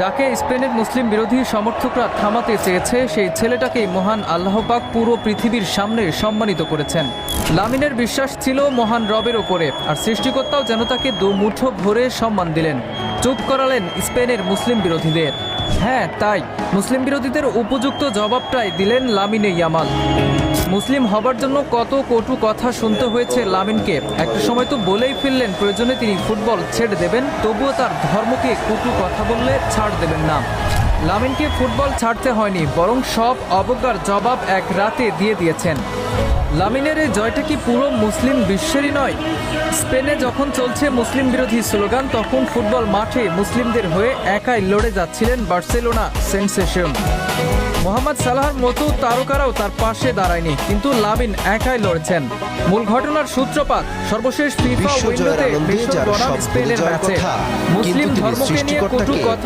যাকে স্পেনের মুসলিম বিরোধী সমর্থকরা থামাতে চেয়েছে সেই ছেলেটাকেই মহান আল্লাহ পাক পুরো পৃথিবীর সামনে সম্মানিত করেছেন। লামিনের বিশ্বাস ছিল মহান রবের ওপরে, আর সৃষ্টিকর্তাও যেন তাকে দুমুঠো ভরে সম্মান দিলেন। চুপ করালেন স্পেনের মুসলিম বিরোধীদের। হ্যাঁ, তাই মুসলিম বিরোধীদের উপযুক্ত জবাবটাই দিলেন লামিনে ইয়ামাল। মুসলিম হবার জন্য কত কটু কথা শুনতে হয়েছে লামিনকে। একটা সময় তো বলেই ফেললেন প্রয়োজনে তিনি ফুটবল ছেড়ে দেবেন, তবুও তার ধর্মকে কটু কথা বললে ছাড় দেবেন না। লামিনকে ফুটবল ছাড়তে হয়নি, বরং সব অবজ্ঞার জবাব এক রাতে দিয়ে দিয়েছেন। লামিনের এই জয়টা কি পুরো মুসলিম বিশ্বেরই নয়? স্পেনে যখন চলছে মুসলিম বিরোধী স্লোগান, তখন ফুটবল মাঠে মুসলিমদের হয়ে একাই লড়ে যাচ্ছিলেন বার্সেলোনা সেনসেশন। মোহাম্মদ সালাহর মতো তারকারাও তার পাশে দাঁড়ায়নি, কিন্তু লামিন একাই লড়েছেন। মূল ঘটনার সূত্রপাত সর্বশেষ ফিফা উইন্ডোতে বিশ্ব বনাম স্পেনের ম্যাচে। মুসলিম ধর্মকে নিয়ে কটু কথা